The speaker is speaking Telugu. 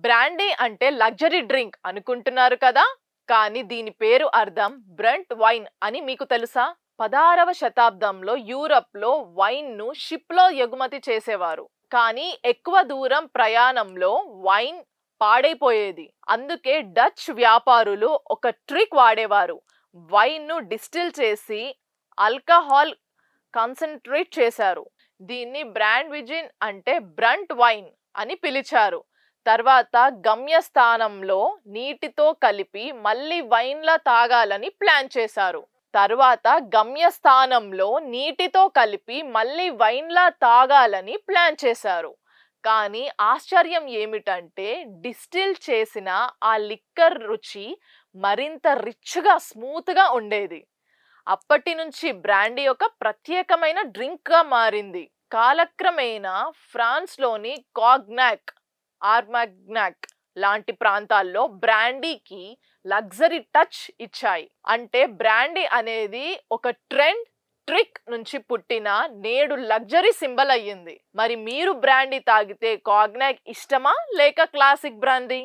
బ్రాండీ అంటే లగ్జరీ డ్రింక్ అనుకుంటున్నారు కదా, కానీ దీని పేరు అర్థం బ్రంట్ వైన్ అని మీకు తెలుసా? 16వ శతాబ్దంలో యూరప్లో వైన్ను షిప్లో ఎగుమతి చేసేవారు. కానీ ఎక్కువ దూరం ప్రయాణంలో వైన్ పాడైపోయేది. అందుకే డచ్ వ్యాపారులు ఒక ట్రిక్ వాడేవారు. వైన్ను డిస్టిల్ చేసి ఆల్కహాల్ కాన్సన్ట్రేట్ చేశారు. దీన్ని బ్రాండ్ విజిన్ అంటే బ్రంట్ వైన్ అని పిలిచారు. తర్వాత గమ్యస్థానంలో నీటితో కలిపి మళ్ళీ వైన్లా తాగాలని ప్లాన్ చేశారు. కానీ ఆశ్చర్యం ఏమిటంటే డిస్టిల్ చేసిన ఆ లిక్కర్ రుచి మరింత రిచ్గా స్మూత్గా ఉండేది. అప్పటి నుంచి బ్రాండీ ఒక ప్రత్యేకమైన డ్రింక్గా మారింది. కాలక్రమేణా ఫ్రాన్స్లోని కాగ్నాక్, ఆర్మాగ్నాక్ లాంటి ప్రాంతాల్లో బ్రాండీకి లగ్జరీ టచ్ ఇచ్చాయి. అంటే బ్రాండీ అనేది ఒక ట్రిక్ నుంచి పుట్టిన నేడు లగ్జరీ సింబల్ అయ్యింది. మరి మీరు బ్రాండీ తాగితే కాగ్నాక్ ఇష్టమా లేక క్లాసిక్ బ్రాండీ?